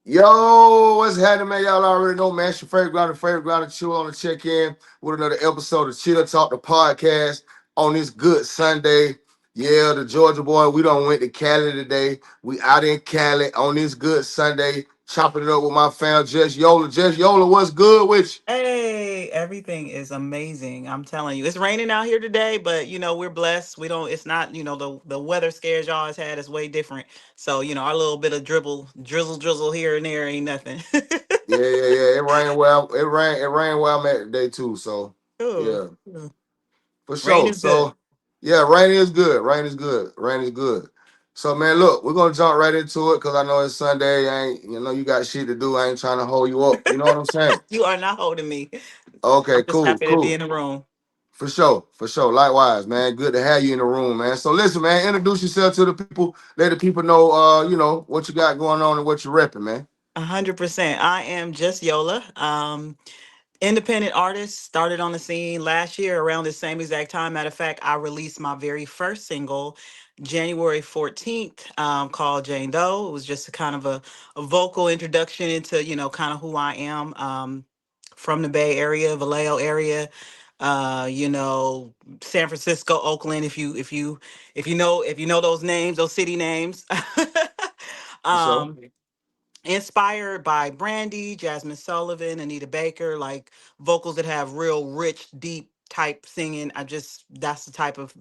Yo, what's happening, man? Y'all already know, man. It's your favorite ground, chill on the check in with another episode of Chill Talk, the podcast on this good Sunday. Yeah, the Georgia boy, we done went to Cali today. We out in Cali on this good Sunday, chopping it up with my fam, Just Yola. Just Yola, what's good with Hey, everything is amazing. I'm telling you. It's raining out here today, but we're blessed. We don't it's not, the weather scares y'all has had is way different. So, our little bit of drizzle here and there ain't nothing. you? Yeah. It rained well. It rained well I'm at today too. So Ooh, yeah. ooh. For Rain sure. is good. So, yeah, rain is good. Rain is good. Rain is good. So, man, look, we're gonna jump right into it because I know it's Sunday. I ain't, you got shit to do. I ain't trying to hold you up. You know what I'm saying? You are not holding me. Okay, I'm just cool, happy to be cool. in the room. For sure, for sure. Likewise, man. Good to have you in the room, man. So, listen, man, introduce yourself to the people. Let the people know, what you got going on and what you're repping, man. 100%. I am just Yola. Independent artist, started on the scene last year around the same exact time. Matter of fact, I released my very first single January 14th, called Jane Doe. It was just a kind of a vocal introduction into, kind of who I am, from the Bay Area, Vallejo area, uh, you know, San Francisco, Oakland, if you know those names, those city names. For sure. um Inspired by Brandy, Jasmine Sullivan, Anita Baker, like vocals that have real rich, deep type singing. That's the type of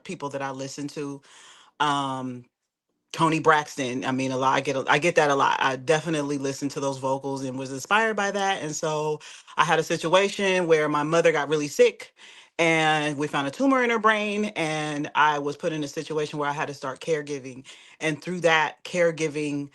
people that I listen to. Um, Tony Braxton. I mean, a lot. I get that a lot. I definitely listened to those vocals and was inspired by that. And so I had a situation where my mother got really sick, and we found a tumor in her brain, and I was put in a situation where I had to start caregiving. And through that caregiving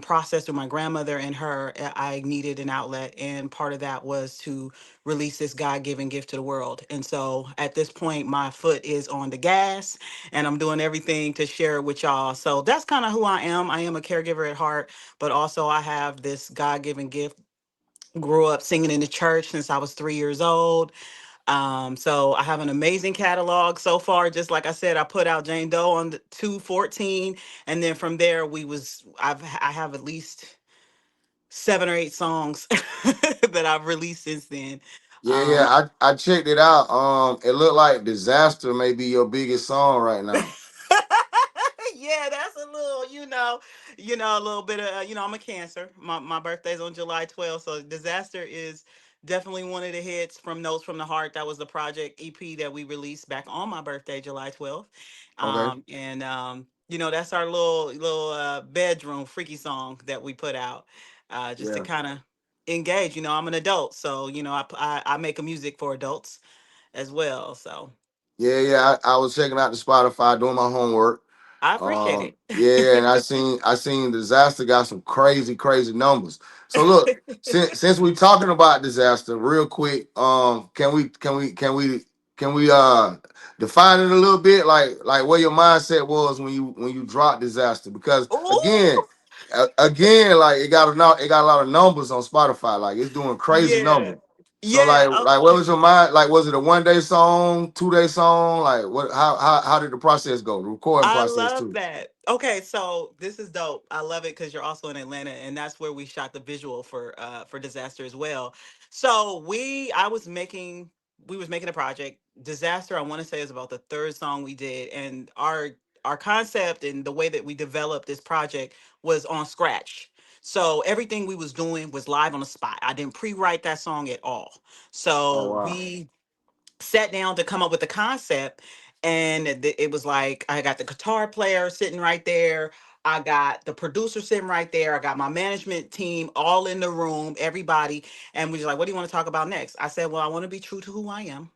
process with my grandmother and her, I needed an outlet, and part of that was to release this God-given gift to the world. And so at this point, my foot is on the gas and I'm doing everything to share it with y'all. So that's kind of who I am. I am a caregiver at heart, but also I have this God given gift. Grew up singing in the church since I was 3 years old. So I have an amazing catalog so far. Just like I said, I put out Jane Doe on the 214, and then from there I have at least 7 or 8 songs that I've released since then. Yeah. Um, I checked it out. It looked like Disaster may be your biggest song right now. yeah, that's a little, a little bit of, I'm a Cancer. My birthday's on July 12th, so Disaster is definitely one of the hits from Notes from the Heart. That was the project EP that we released back on my birthday, July 12th. Okay. And that's our little bedroom freaky song that we put out, just to Yeah. kind of engage. I'm an adult, so I make a music for adults as well. So I was checking out the Spotify doing my homework. I appreciate Yeah, and I it. seen I seen Disaster got some crazy numbers. So look, since we talking about Disaster, real quick, can we define it a little bit, like where your mindset was when you dropped Disaster? Because Ooh, again, like it got a lot of numbers on Spotify, like it's doing crazy yeah. numbers. So Yeah. like what was your mind? Like was it a 1 day song, 2 day song? Like what how did the process go? The recording I process love too. that. Okay, so this is dope. I love it because you're also in Atlanta, and that's where we shot the visual for Disaster as well. So we was making a project. Disaster, I want to say, is about the third song we did, and our concept and the way that we developed this project was on scratch. So everything we was doing was live on the spot. I didn't pre-write that song at all. Oh So wow. we sat down to come up with the concept, and it was like I got the guitar player sitting right there, I got the producer sitting right there, I got my management team all in the room, everybody. And we was like, what do you want to talk about next? I said, well, I want to be true to who I am.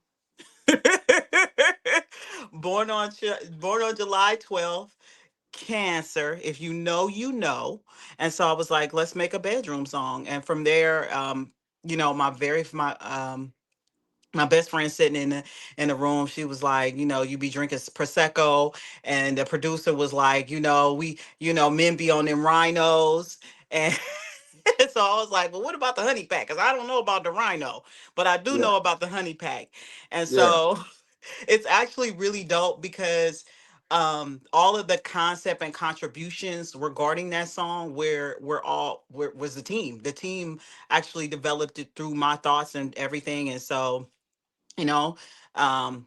Born on July 12th, Cancer. If you know, you know. And so I was like, let's make a bedroom song. And from there, my best friend sitting in the room, she was like, you be drinking prosecco, and the producer was like, men be on them rhinos, and so I was like, well, what about the honey pack? Because I don't know about the rhino, but I do Yeah. know about the honey pack, and Yeah. so it's actually really dope because all of the concept and contributions regarding that song was the team actually developed it through my thoughts and everything. And so, you know, um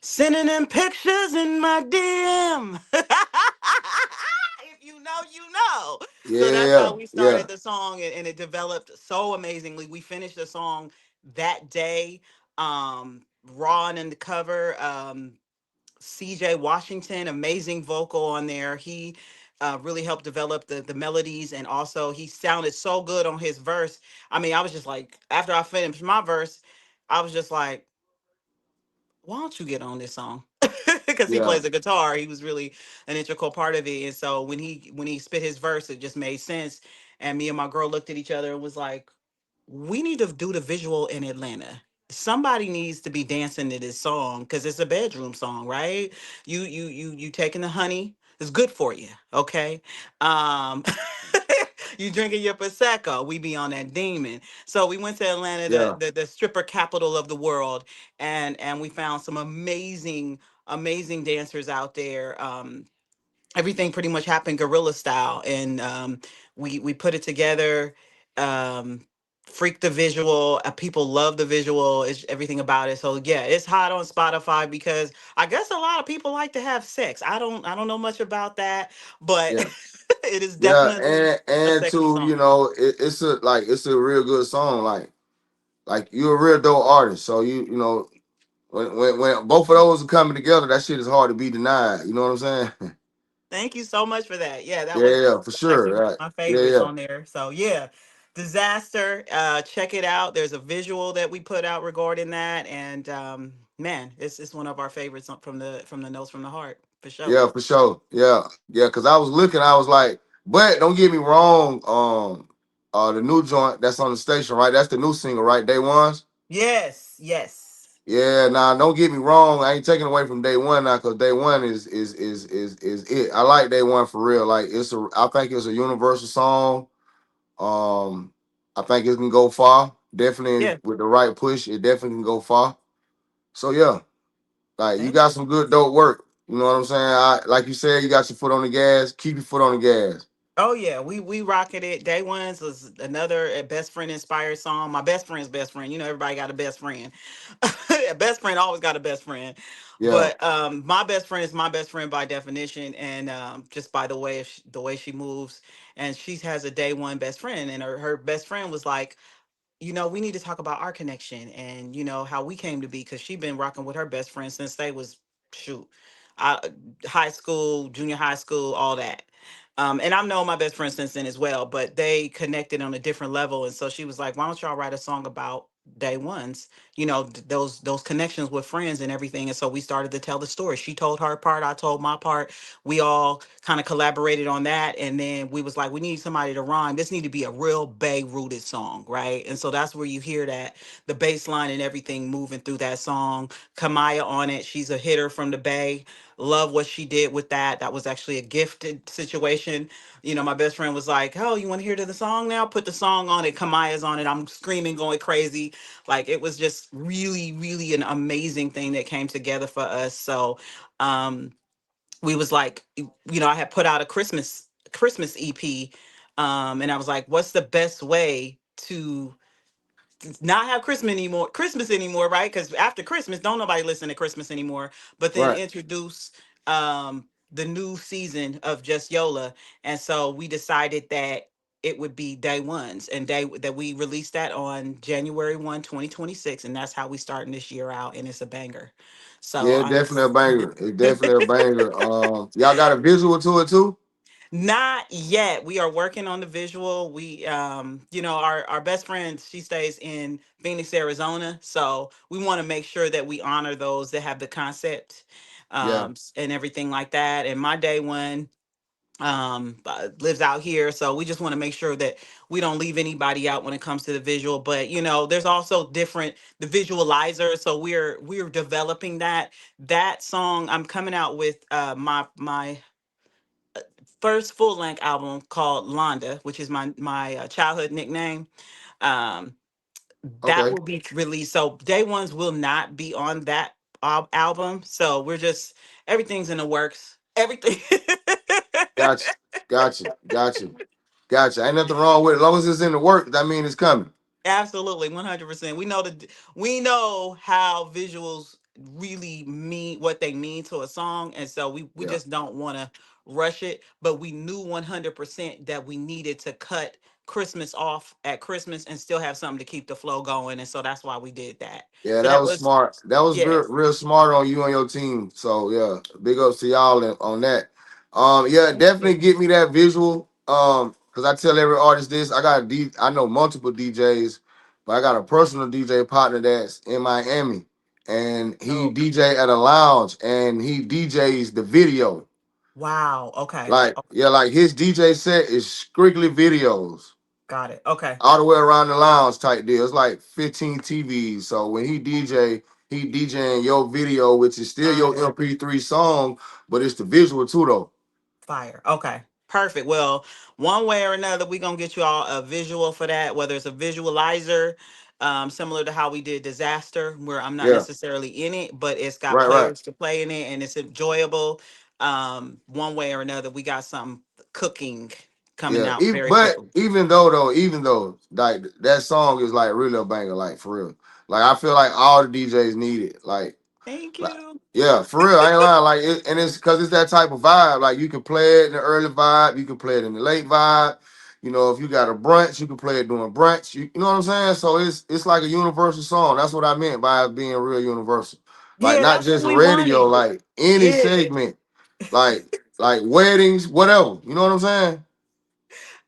sending them pictures in my DM. If you know, you know. So that's Yeah, how we yeah, started the song, and it developed so amazingly. We finished the song that day. Raw and in the cover. CJ Washington, amazing vocal on there. He really helped develop the melodies, and also he sounded so good on his verse. I mean, I was just like, after I finished my verse, I was just like, why don't you get on this song? Because he yeah, plays the guitar. He was really an integral part of it. And so when he spit his verse, it just made sense. And me and my girl looked at each other and was like, we need to do the visual in Atlanta. Somebody needs to be dancing to this song because it's a bedroom song, right? You taking the honey. It's good for you, okay? Um, you drinking your prosecco. We be on that demon. So we went to Atlanta, yeah, the stripper capital of the world, and we found some amazing dancers out there. Everything pretty much happened guerrilla style, and we put it together. um Freak the visual. People love the visual. It's everything about it. So yeah, it's hot on Spotify because I guess a lot of people like to have sex. I don't know much about that, but yeah, it is yeah, definitely a and sexy to, song. it's a, like, it's a real good song. Like you're a real dope artist, so when both of those are coming together, that shit is hard to be denied. You know what I'm saying? Thank you so much for that. Yeah, Yeah, yeah, for that's actually sure. one Right. of my Yeah, favorites yeah, on there. So yeah, Disaster. Check it out. There's a visual that we put out regarding that, and man, it's one of our favorites from the Notes from the Heart for sure. yeah, for sure. Yeah, yeah. Because I was looking, I was like, but don't get me wrong. The new joint that's on the station, right? That's the new single, right? Day ones. Yes, yes. Yeah, nah, don't get me wrong. I ain't taking away from day one now, because day one is it. I like day one for real. Like, I think it's a universal song. Um, I think it can go far. Definitely Yeah. with the right push, it definitely can go far. So yeah, like you Thank got you. some good dope work. You know what I'm saying? Like you said, you got your foot on the gas. Keep your foot on the gas. Oh yeah, we rocking it. Day Ones was another best friend inspired song. My best friend's best friend. You know, everybody got a best friend. A best friend always got a best friend. Yeah, But my best friend is my best friend by definition, and just by the way she moves. And she has a day one best friend, and her best friend was like, we need to talk about our connection and how we came to be because she been rocking with her best friend since they was shoot, I, high school, junior high school, all that. And I've known my best friend since then as well, but they connected on a different level. And so she was like, "Why don't y'all write a song about day ones? Those connections with friends and everything." And so we started to tell the story. She told her part, I told my part. We all kind of collaborated on that, and then we was like, we need somebody to rhyme. This need to be a real bay rooted song, right? And so that's where you hear that the bass line and everything moving through that song. Kamaya on it, she's a hitter from the bay. Love what she did with that. That was actually a gifted situation. My best friend was like, "Oh, you want to hear to the song now? Put the song on it. Kamaya's on it." I'm screaming, going crazy. Like it was just really, really an amazing thing that came together for us. So, um, we was like, I had put out a Christmas EP, and I was like, what's the best way to not have Christmas anymore, right? Because after Christmas, don't nobody listen to Christmas anymore. But then right. introduce the new season of just Yola. And so we decided that it would be day ones, and day that we released that on January 1, 2026. And that's how we starting this year out, and it's a banger. So Yeah, I'm definitely a banger. It's definitely a ex- banger. Y'all got a visual to it too? Not yet. We are working on the visual. Our best friend, she stays in Phoenix, Arizona. So we want to make sure that we honor those that have the concept, Yeah, and everything like that. And my day one lives out here. So we just want to make sure that we don't leave anybody out when it comes to the visual. But there's also the visualizer. So we're developing that song. I'm coming out with my first full length album called Londa, which is my childhood nickname. Um, that okay. will be released. So day ones will not be on that album. So we're just Everything's in the works. Everything. Gotcha. Gotcha. Gotcha. Gotcha. Ain't nothing wrong with it. As long as it's in the work, that means it's coming. Absolutely, 100%. We know how visuals really mean what they mean to a song, and so we Yeah. just don't want to rush it. But we knew 100% that we needed to cut Christmas off at Christmas and still have something to keep the flow going, and so that's why we did that. Yeah, So that that was was smart. That was yeah. real smart on you and your team. So yeah, big ups to y'all on that. Yeah, Thank definitely you. get me that visual. Because I tell every artist this. I know multiple DJs, but I got a personal DJ partner that's in Miami, and he Oh, DJ at a lounge, and he DJs the video. wow. Okay. Like Oh, yeah, like his DJ set is strictly videos got it. Okay. all the way around the lounge type deal. It's like 15 TVs. So when he DJing your video, which is still your Fire. MP3 song, but it's the visual too though. Fire. Okay. Perfect. Well, one way or another, we're gonna get you all a visual for that, whether it's a visualizer, similar to how we did disaster, where I'm not Yeah, necessarily in it, but it's got right. players to play in it and it's enjoyable. One way or another, we got something cooking coming Yeah. out very But quickly. even though, like that song is like really a banger, like for real. Like I feel like all the DJs need it. Thank Like, you. yeah, for real. I ain't lying. And it's because it's that type of vibe. Like, you can play it in the early vibe, you can play it in the late vibe. You know, if you got a brunch, you can play it during brunch. You know what I'm saying? So it's like a universal song. That's what I meant by it being real universal. Like, Yeah, not that's what just we radio, wanted. like any Yeah. segment, like like weddings, whatever. You know what I'm saying?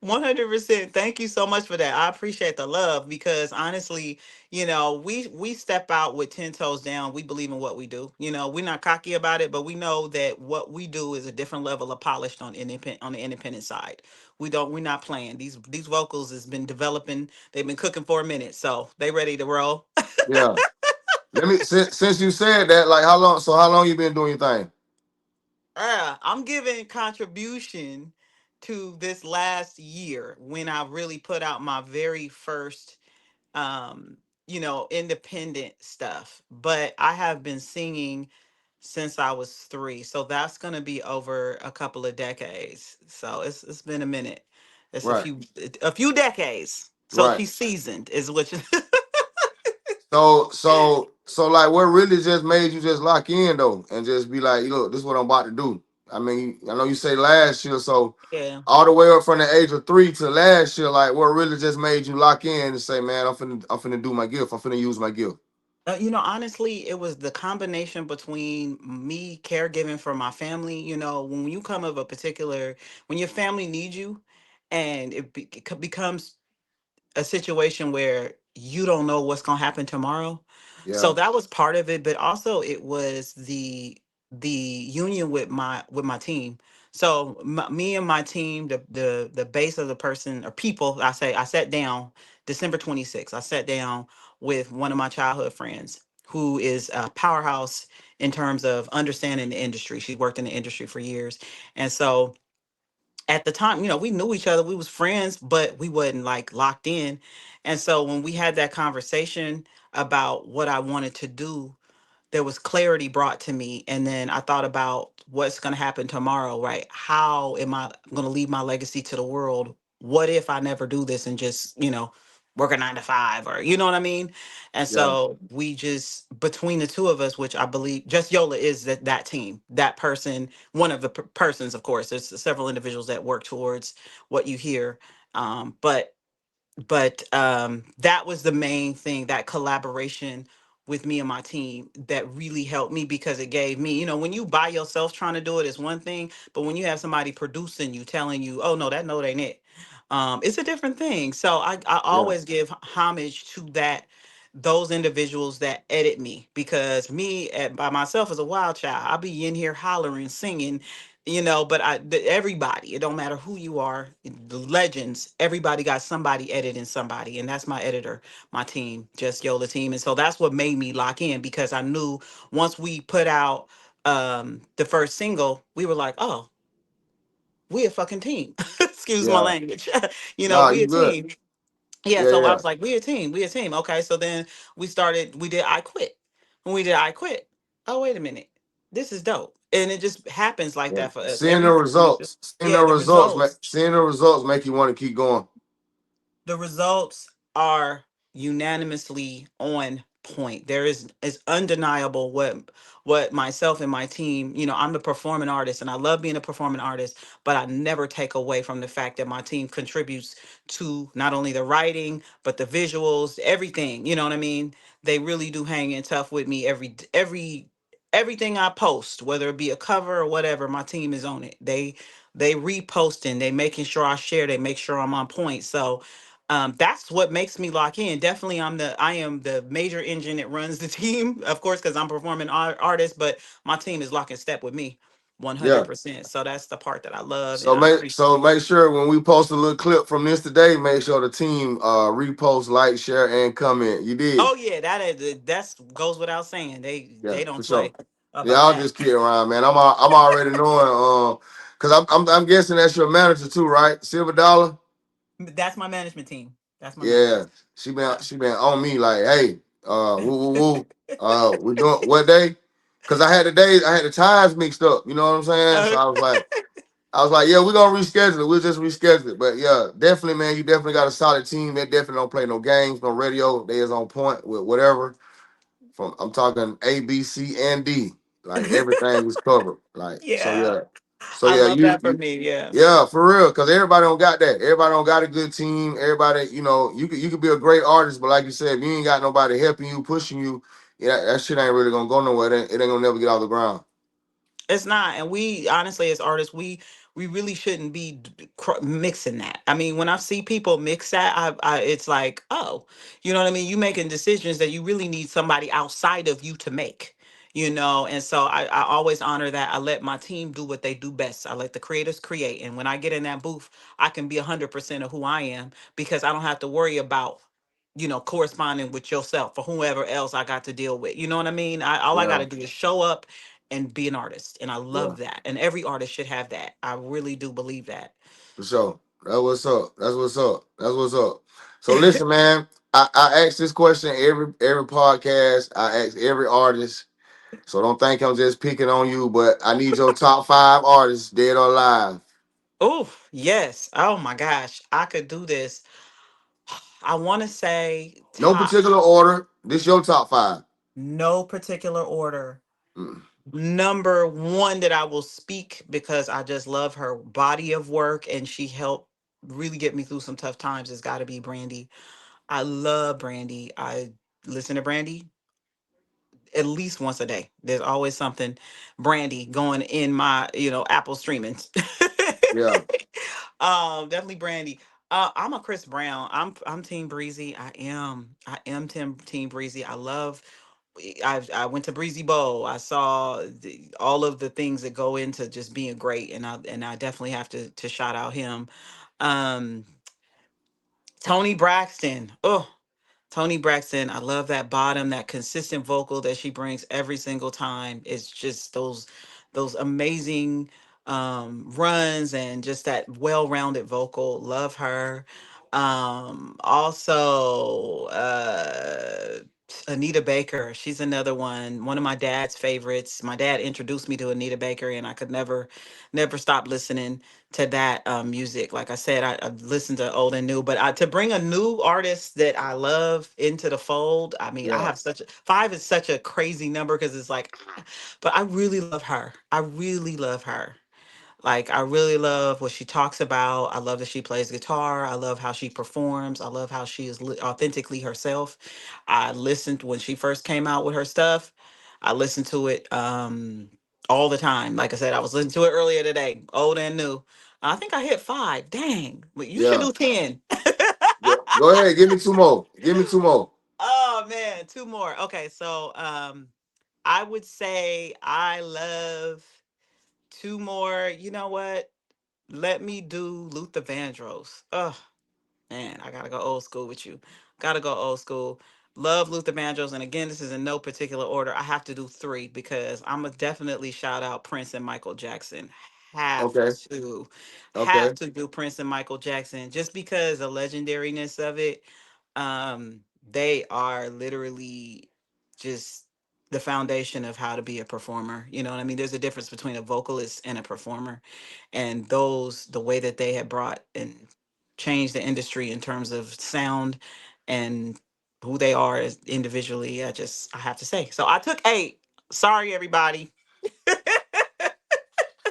100%. Thank you so much for that. I appreciate the love because honestly, we step out with 10 toes down. We believe in what we do. We're not cocky about it, but we know that what we do is a different level of polished on the independent side. We're not playing. These vocals has been developing. They've been cooking for a minute, so they ready to roll. Yeah. Let me since you said that, like how long you been doing your thing? I'm giving contribution to this last year when I really put out my very first independent stuff. But I have been singing since I was 3. So that's gonna be over a couple of decades. So it's been a minute. It's Right, a few decades. So right. she's seasoned, is what you So like what really just made you just lock in though and just be like, look, this is what I'm about to do. I mean, I know you say last year, so Yeah. all the way up from the age of 3 to last year, like what really just made you lock in and say, man, I'm finna do my gift. I'm finna use my gift. Honestly, it was the combination between me caregiving for my family. When you come of a particular, when your family needs you, and it becomes a situation where you don't know what's going to happen tomorrow. So Yeah, that was part of it, but also it was the union with my team. So me and my team, the base of the person or people, I sat down December 26th. I sat down with one of my childhood friends who is a powerhouse in terms of understanding the industry. She worked in the industry for years. And so at the time, we knew each other. We was friends, but we wasn't like locked in. And so when we had that conversation about what I wanted to do, there was clarity brought to me. And then I thought about what's going to happen tomorrow, right? How am I going to leave my legacy to the world? What if I never do this and just, work a 9 to 5, or you know what I mean? And yeah, so we just, between the two of us, which I believe just Yola is that team, that person, one of the persons, of course, there's several individuals that work towards what you hear. But that was the main thing, that collaboration with me and my team, that really helped me because it gave me, when you by yourself trying to do it is one thing, but when you have somebody producing you, telling you, oh no, that note ain't it, it's a different thing. So I yeah, always give homage to those individuals that edit me, because me by myself as a wild child, I'll be in here hollering, singing, but everybody, it don't matter who you are, the legends, everybody got somebody editing somebody, and that's my editor, my team, just Yola team. And so that's what made me lock in, because I knew once we put out the first single, we were like, oh, we a fucking team. Excuse my yeah. language. Nah, We you a good. team. Yeah, Yeah, so I yeah, was like, we a team. Okay, so then we did I Quit. When we did I Quit, oh, wait a minute. This is dope. and it just happens like Yeah. that for us every Seeing the yeah, the results, results. seeing the results make you want to keep going. The results are unanimously on point. There is it's undeniable what myself and my team, I'm a performing artist and I love being a performing artist, but I never take away from the fact that my team contributes to not only the writing, but the visuals, everything, you know what I mean? They really do hang in tough with me everything I post, whether it be a cover or whatever, my team is on it. They reposting, they making sure I share, they make sure I'm on point. So that's what makes me lock in. Definitely, I am the major engine that runs the team, of course, because I'm performing artist, but my team is locking step with me, Yeah. 100%. So that's the part that I love, and So I so appreciate. make sure when we post a little clip from this today, make sure the team repost, like, share, and comment. You did. Oh yeah, that's goes without saying. They Yeah, they for don't sure. play Yeah, about I'll that. just kidding around, man. I'm already knowing cause I'm guessing that's your manager too, right? Silver Dollar. That's my management team. That's my Yeah, management. Yeah. she been on me like, hey, woo woo woo, we doing what day? Cause I had the times mixed up. You know what I'm saying? So Uh, I was like, yeah, we're gonna reschedule it. We'll just reschedule it. But yeah, definitely, man, you definitely got a solid team. They definitely don't play no games, no radio. They is on point with whatever. From I'm talking A, B, C, and D. Like everything is covered. Like so, yeah. yeah. So I yeah, love that for you me. Yeah. yeah, for real. Cause everybody don't got that. Everybody don't got a good team. Everybody, you could be a great artist, but like you said, if you ain't got nobody helping you, pushing you, yeah, that shit ain't really gonna go nowhere. It ain't gonna never get off the ground. It's not, and we honestly, as artists, we really shouldn't be mixing that. I mean, when I see people mix that, it's like, oh, you know what I mean. You making decisions that you really need somebody outside of you to make. And so I always honor that. I let my team do what they do best. I let the creators create, and when I get in that booth, I can be 100% of who I am because I don't have to worry about corresponding with yourself or whoever else I got to deal with. You know what I mean? All I got Yeah, to do is show up and be an artist. And I yeah, love that. And every artist should have that. I really do believe that. for sure. That's what's up. That's what's up. That's what's up. So listen, man. I ask this question every podcast. I ask every artist. So don't think I'm just picking on you, but I need your top five artists, dead or alive. Oh, yes. Oh my gosh. I could do this. I want to say No top, particular order. This your top five. no particular order. Mm, Number one that I will speak because I just love her body of work and she helped really get me through some tough times has got to be Brandy. I love Brandy. I listen to Brandy at least once a day. There's always something Brandy going in my, Apple streaming. yeah, Definitely Brandy. I'm a Chris Brown. I'm Team Breezy. I am Team Breezy. I went to Breezy Bowl. I saw all of the things that go into just being great, and I definitely have to shout out him. Um, Tony Braxton. Oh, Tony Braxton, I love that bottom, that consistent vocal that she brings every single time. It's just those amazing runs and just that well-rounded vocal. Love her. Also Anita Baker. She's another one of my dad's favorites. My dad introduced me to Anita Baker and I could never stop listening to that music. Like I said, I listened to old and new, but to bring a new artist that I love into the fold, I mean, I yeah, have five is such a crazy number because it's like, but I really love her. I really love her. Like, I really love what she talks about. I love that she plays guitar. I love how she performs. I love how she is authentically herself. I listened when she first came out with her stuff. I listened to it all the time. Like I said, I was listening to it earlier today, old and new. I think I hit five. Dang, but you should yeah. do 10. Go ahead, give me two more. Give me two more. Oh man, two more. Okay, so I would say I love two more. You know what? Let me do Luther Vandross. Oh man, I gotta go old school with you. Gotta go old school. Love Luther Vandross, and again, this is in no particular order. I have to do three because I'm gonna definitely shout out Prince and Michael Jackson. Have Okay, to, have okay. to do Prince and Michael Jackson just because the legendariness of it. They are literally just the foundation of how to be a performer. You know what I mean? There's a difference between a vocalist and a performer. And those, the way that they had brought and changed the industry in terms of sound and who they are as individually, I have to say. So I took 8. Sorry, everybody.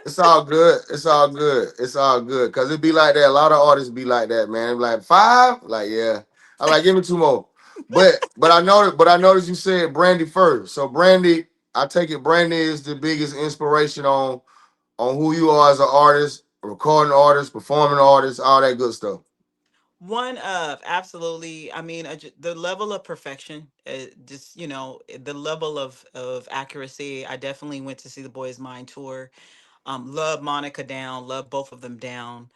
It's all good. It's all good. It's all good. Cause it be like that. A lot of artists be like that, man. Like 5, like yeah. I'm like, give me 2 more. But I noticed you said Brandy first. So Brandy, I take it Brandy is the biggest inspiration on who you are as an artist, a recording artist, performing artist, all that good stuff. One of absolutely. I mean, the level of perfection, just the level of accuracy. I definitely went to see the Boys Mind tour. Love Monica down, love both of them down.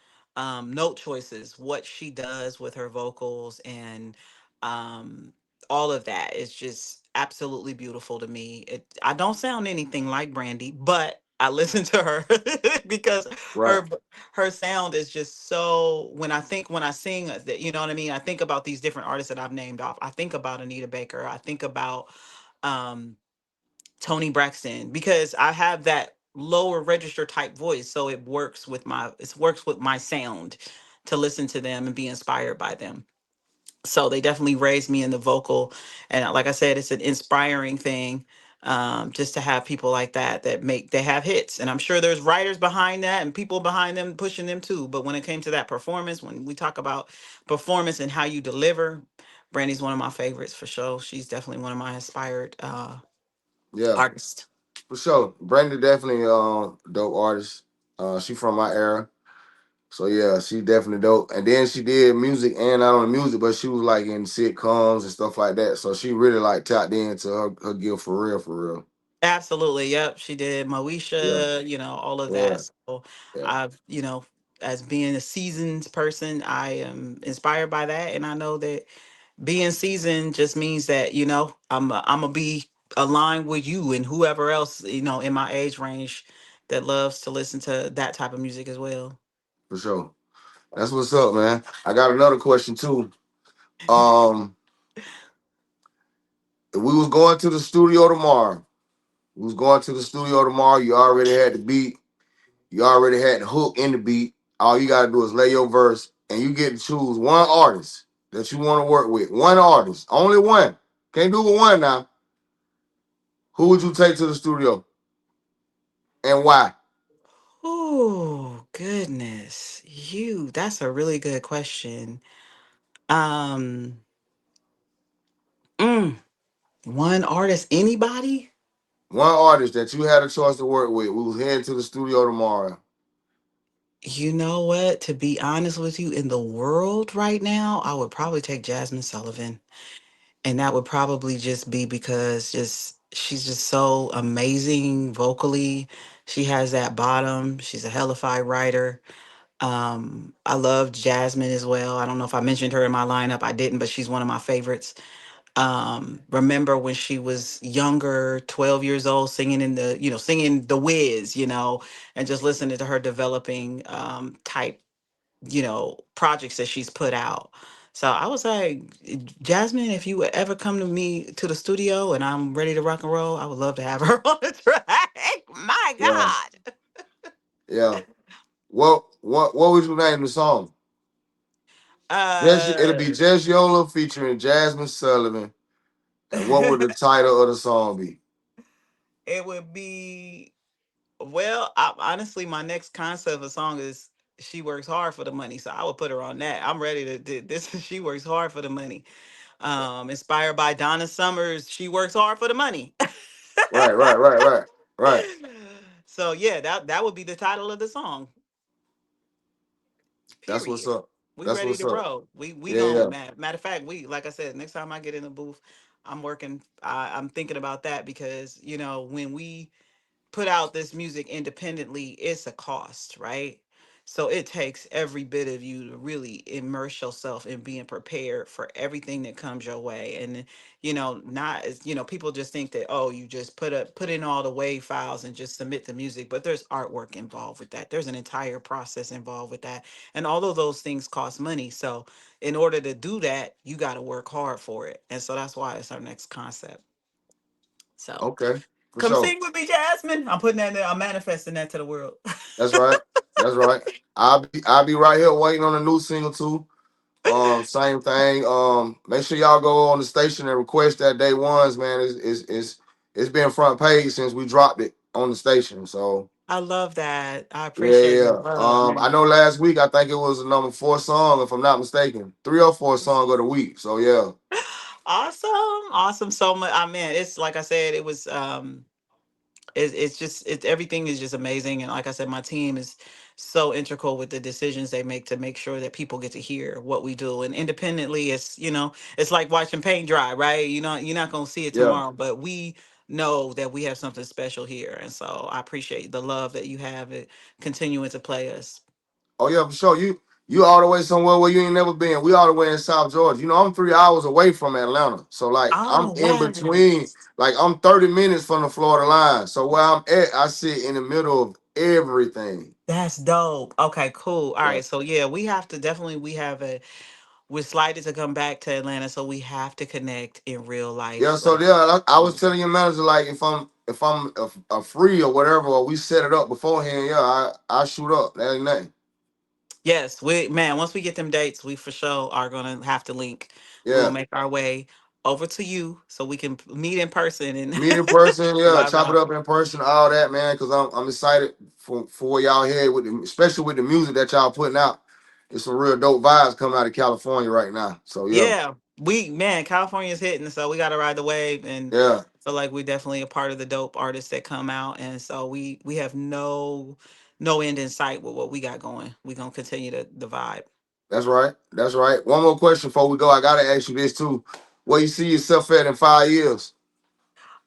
Note choices, what she does with her vocals and um, all of that is just absolutely beautiful to me. I don't sound anything like Brandy, but I listen to her because Right. her her sound is just so. When I sing, that you know what I mean. I think about these different artists that I've named off. I think about Anita Baker. I think about um, Tony Braxton because I have that lower register type voice, so it works with my sound to listen to them and be inspired by them. So they definitely raised me in the vocal, and like I said, it's an inspiring thing. Just to have people like that they have hits, and I'm sure there's writers behind that and people behind them pushing them too. But when it came to that performance, when we talk about performance and how you deliver, Brandy's one of my favorites for sure. She's definitely one of my inspired Yeah, artists. for sure. Brandy definitely dope artist. She from my era. So yeah, she definitely dope. And then she did music and not only music, but she was like in sitcoms and stuff like that. So she really like tapped into her gift for real, for real. Absolutely. Yep. She did Yeah, Moesha, all of yeah, that. So yeah, I've, as being a seasoned person, I am inspired by that. And I know that being seasoned just means that, I'm going to be aligned with you and whoever else, in my age range that loves to listen to that type of music as well. for sure. That's what's up, man. I got another question too. Um, if we was going to the studio tomorrow. We was going to the studio tomorrow. You already had the beat. You already had the hook in the beat. All you gotta do is lay your verse, and you get to choose one artist that you want to work with. One artist, only one. Can't do with one now. Who would you take to the studio and why? Oh, goodness. That's a really good question. Um, mm, One artist, anybody? One artist that you had a choice to work with. We was heading to the studio tomorrow. You know what? To be honest with you, in the world right now, I would probably take Jasmine Sullivan. And that would probably just be because just she's just so amazing vocally. She has that bottom. She's a hellified writer. I love Jasmine as well. I don't know if I mentioned her in my lineup. I didn't, but she's one of my favorites. Remember when she was younger, 12 years old, singing the Wiz, and just listening to her developing type, projects that she's put out. So I was like, Jasmine, if you would ever come to me to the studio and I'm ready to rock and roll, I would love to have her on the track. My Yeah, God. yeah. What would you name the song? It'll Uh be Just Yola featuring Jasmine Sullivan. And what would the title of the song be? it would be honestly, my next concept of song is She Works Hard for the Money. So I would put her on that. I'm ready to do this. She Works Hard for the Money. Inspired by Donna Summers, She Works Hard for the Money. Right, right, right, right, right. So yeah, that would be the title of the song. That's what's Period. up. We That's ready what's to up. roll. We Yeah, gon' yeah, matter of fact, like I said, next time I get in the booth, I'm working. I'm thinking about that because when we put out this music independently, it's a cost, right? So it takes every bit of you to really immerse yourself in being prepared for everything that comes your way. And not as people just think that, oh, you just put in all the wave files and just submit the music, but there's artwork involved with that. There's an entire process involved with that. And all of those things cost money. So in order to do that, you got to work hard for it. And so that's why it's our next concept. So Okay, for come sure. sing with me, Jasmine. I'm putting that there. I'm manifesting that to the world. That's right. That's right. I'll be right here waiting on a new single too. Same thing. Make sure y'all go on the station and request that day ones, man. It's been front page since we dropped it on the station. So I love that. I yeah, appreciate yeah. the love, I man. know last week I think it was the number 4 song, if I'm not mistaken. 3 or 4 song of the week. So yeah, Awesome. Awesome. So much. I mean, it's like I said, it was it's just it's everything is just amazing. And like I said, my team is so integral with the decisions they make to make sure that people get to hear what we do. And independently, it's it's like watching paint dry, right? You're not gonna see it yeah. tomorrow, but we know that we have something special here. And so I appreciate the love that you have it continuing to play us. Oh yeah, for sure. You all the way somewhere where you ain't never been. We all the way in South Georgia. I'm 3 hours away from Atlanta. So like I'm Oh in wow. between, like I'm 30 minutes from the Florida line. So where I'm at, I sit in the middle of everything. That's dope. Okay, cool. All Yeah. right. So yeah, we have to definitely we're slated to come back to Atlanta, so we have to connect in real Yeah, life. so Like yeah, I was telling your manager like if I'm free or whatever, or we set it up beforehand, yeah, I shoot up. That ain't nothing. yes, we man, once we get them dates, we for sure are gonna have to link. We will Yeah. make our way over to you so we can meet in person and Meet in person, yeah, live it chop it out. up in person, all that, man. Cause I'm excited for where y'all head with especially with the music that y'all putting out. There's some real dope vibes coming out of California right now. So yeah, Yeah, we man, California's hitting, so we got to ride the wave, and yeah, feel like we're definitely a part of the dope artists that come out, and so we have no end in sight with what we got going. We gonna continue the vibe. that's right, that's right. One more question before we go. I gotta ask you this too. Where you see yourself at in 5 years?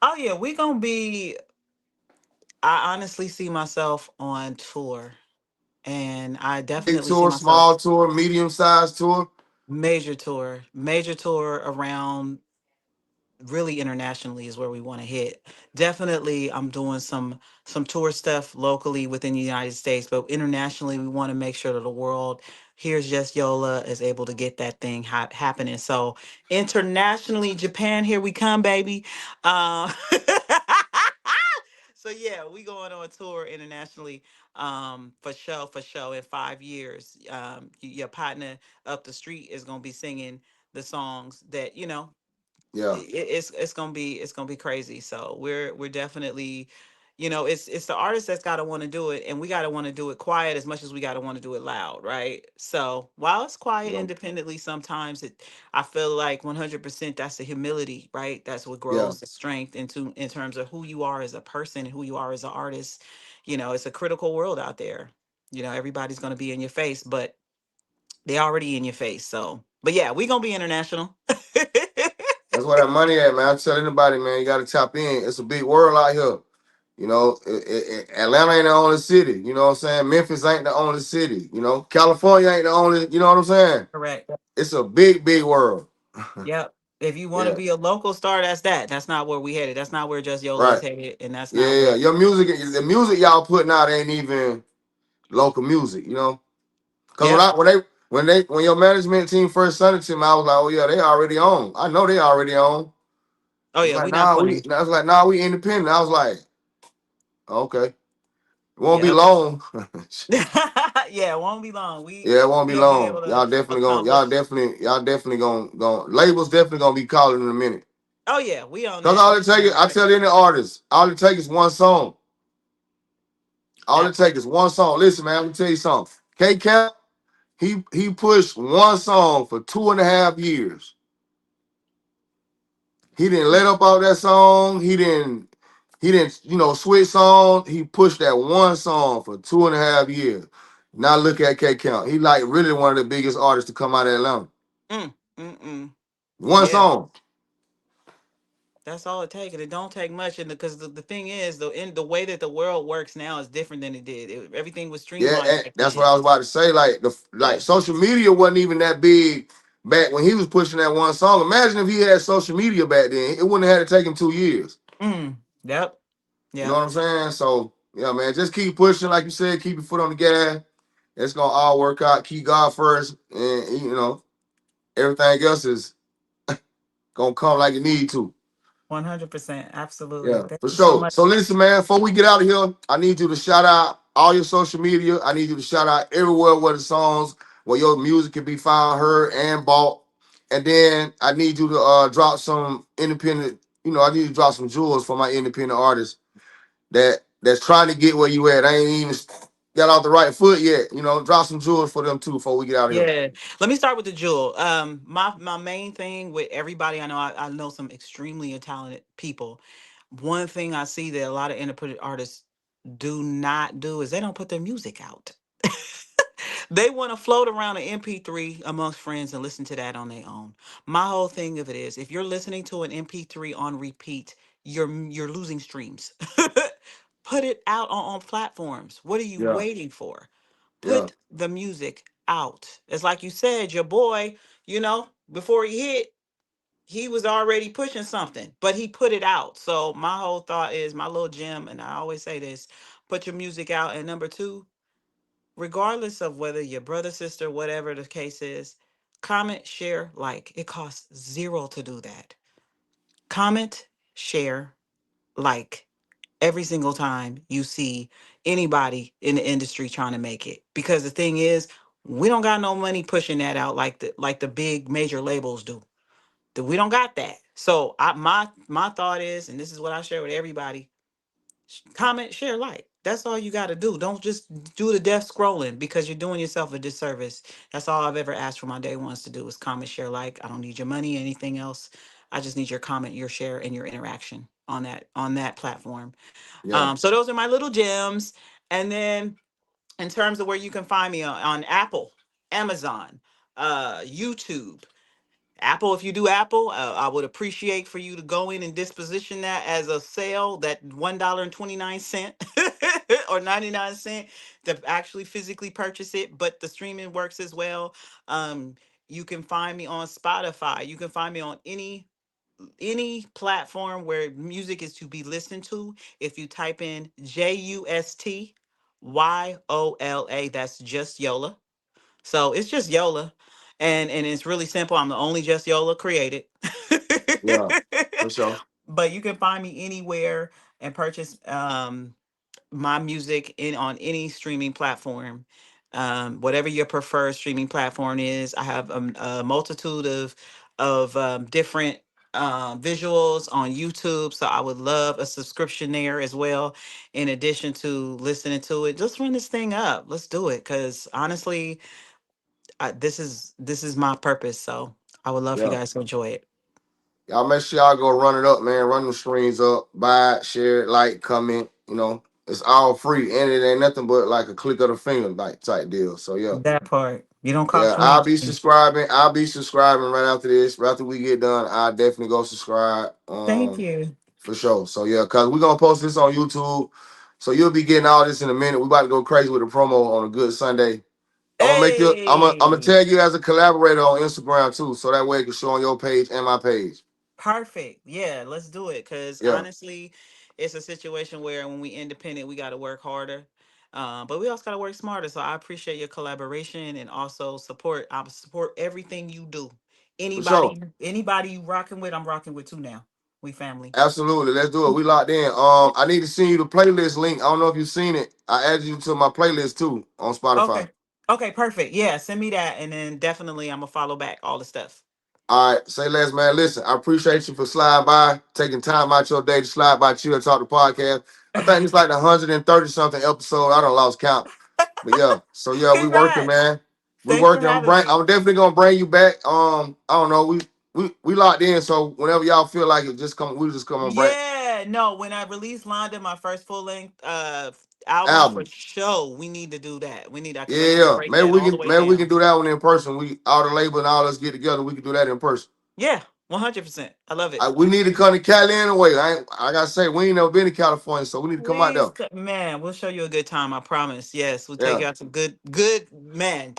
Oh yeah, we gonna be. I honestly see myself on tour, and I Big definitely see tour, myself small tour, medium sized tour? major tour around really internationally is where we want to hit. Definitely I'm doing some tour stuff locally within the United States, but internationally we want to make sure that the world here's just Yola is able to get that thing happening. So internationally, Japan, here we come, baby. uh, so yeah, we going on tour internationally, for show in 5 years. Your partner up the street is going to be singing the songs that Yeah, it's gonna be crazy. So we're definitely, it's the artist that's gotta want to do it, and we gotta want to do it quiet as much as we gotta want to do it loud, right? So while it's quiet yeah, independently, sometimes I feel like 100% that's the humility, right? That's what yeah. grows the strength in terms of who you are as a person and who you are as an artist. It's a critical world out there. Everybody's gonna be in your face, but they already in your face. So, but yeah, we gonna be international. That's where that money at, man. I tell anybody, man, you gotta tap in. It's a big world out here. Atlanta ain't the only city. You know what I'm saying? Memphis ain't the only city. California ain't the only. You know what I'm saying? Correct. It's a big, big world. Yep. If you want to Yeah, be a local star, that's that. That's not where we headed. That's not where Just Yola is right. headed, and that's Yeah, not yeah. where. Your music, the music y'all putting out ain't even local music. Cause Yep. when your management team first sent it to me, I was like, oh yeah, they already own. I know they already own. Oh It's yeah, like, we not nah, we. playing. I was like, nah, we independent. I was like, okay, it won't be Yep. long. Yeah, it won't be long. We Yeah, it won't be we'll be able long. to accomplish. Y'all definitely gonna labels definitely gonna be calling in a minute. Oh yeah, we on Cause that. all We it on take is, that I right. tell any artist, all it take is one song. All it That take part. is one song. Listen, man, let me tell you something. K Camp, he pushed one song for 2.5 years. He didn't let up out that song. He didn't switch songs. He pushed that one song for 2.5 years. Now look at K Camp. He like really one of the biggest artists to come out of Atlanta. Mm. One Yeah, song. that's all it takes, and it don't take much. And because the thing is, the way that the world works now is different than it did. Everything was Yeah, streamlined and back that's what then. I was about to say. Like Yeah. social media wasn't even that big back when he was pushing that one song. Imagine if he had social media back then. It wouldn't have had to take him 2 years. Yep. You know Yep. what I'm saying? So yeah, man, just keep pushing, like you said, keep your foot on the gas. It's gonna all work out. Keep God first, and everything else is gonna come like it need to. 100%. Absolutely. Yeah, Thank for you so sure. much. So listen, man, before we get out of here, I need you to shout out all your social media. I need you to shout out everywhere where the songs, where your music can be found, heard, and bought. And then I need you to drop some independent, I need you to drop some jewels for my independent artists that's trying to get where you at. I ain't even got off the right foot yet. Drop some jewels for them too before we get out of here. Yeah. Let me start with the jewel. My main thing with everybody I know, I know some extremely talented people. One thing I see that a lot of independent artists do not do is they don't put their music out. They want to float around an MP3 amongst friends and listen to that on their own. My whole thing of it is, if you're listening to an MP3 on repeat, you're losing streams. Put it out on platforms. What are you Yeah, waiting for? yeah, Put the music out. It's like you said, your boy, before he hit, he was already pushing something, but he put it out. So my whole thought is my little gem, and I always say this: put your music out. And number two, regardless of whether your brother, sister, whatever the case is, comment, share, like. It costs zero to do that. Comment, share, like every single time you see anybody in the industry trying to make it. Because the thing is, we don't got no money pushing that out like the big major labels do. We don't got that. So my thought is, and this is what I share with everybody: comment, share, like. That's all you got to do. Don't just do the death scrolling, because you're doing yourself a disservice. That's all I've ever asked for my day ones to do is comment, share, like. I don't need your money, anything else. I just need your comment, your share, and your interaction on that platform. yeah, So those are my little gems. And then in terms of where you can find me on Apple, Amazon, YouTube. Apple, if you do Apple, I would appreciate for you to go in and disposition that as a sale, that $1.29 or 99 cent, to actually physically purchase it. But the streaming works as well. Um, you can find me on Spotify. You can find me on any platform where music is to be listened to. If you type in JUSTYOLA, that's just Yola. So it's just Yola. And it's really simple. I'm the only just Yola created. yeah, for sure. But you can find me anywhere and purchase my music in on any streaming platform. Whatever your preferred streaming platform is, I have a multitude of different visuals on YouTube. So I would love a subscription there as well. In addition to listening to it, just run this thing up. Let's do it. Because honestly, this is my purpose. So I would love for you Yeah. guys to enjoy it. Y'all make sure y'all go run it up, man. Run them streams up, buy it, share it, like, comment. It's all free, and it ain't nothing but like a click of the finger, like type deal. So yeah, That part. You don't yeah. cost you I'll be anything. subscribing. I'll be subscribing right after this. Right after we get done, I'll definitely go subscribe. Thank you. For sure. So yeah, cause we're gonna post this on YouTube. So you'll be getting all this in a minute. We about to go crazy with the promo on a good Sunday. I'm gonna make you. I'm gonna Hey, tag you as a collaborator on Instagram too, so that way it can show on your page and my page. perfect. Yeah, let's do it. Because Yeah, honestly, it's a situation where when we independent, we got to work harder. But we also got to work smarter. So I appreciate your collaboration and also support. I support everything you do. for sure. Anybody you rocking with, I'm rocking with too now. We family. Absolutely. Let's do it. We locked in. I need to send you the playlist link. I don't know if you've seen it. I added you to my playlist too on Spotify. Okay. Okay, perfect. Yeah, send me that, and then definitely I'm gonna follow back all the stuff. All right, say less, man. Listen, I appreciate you for sliding by, taking time out your day to slide by Chill Talk the podcast. I think it's like the 130 something episode. I don't lost count. But yeah, so yeah, we working, Congrats. man. We Thanks for working. I'm having bring. me. I'm definitely gonna bring you back. I don't know. We locked in. So whenever y'all feel like it, just come. We just come on bring Yeah, no, when I release Londa, my first full length album, for album. sure, we need to do that. We need I Yeah, cuz I need to yeah. break that all the way Maybe we down. can do that one in person. We all the label and all us get together. We can do that in person. Yeah, 100%. I love it. We need to come to Cali anyway. I gotta say we ain't never been to California, so we need to come out Please, there. man, we'll show you a good time, I promise. Yes, we'll take Yeah. you out to good man.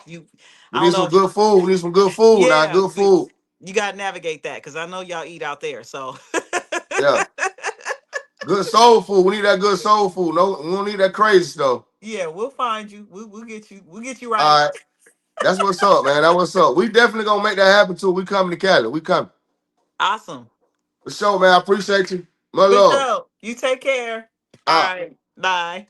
We I need don't know some if you, good food. We need some good food now. yeah, Good food. you got to navigate that cuz I know y'all eat out there. So Yeah. Good soul food. We need that good soul food. No, we don't need that crazy stuff. yeah, we'll find you. We'll get you. We'll get you right. All right. That's what's up, man. That's what's up. We definitely gonna make that happen too. We coming to Cali. We coming. Awesome. For sure, man. I appreciate you. My For love. sure. You take care. All Out. right. Bye.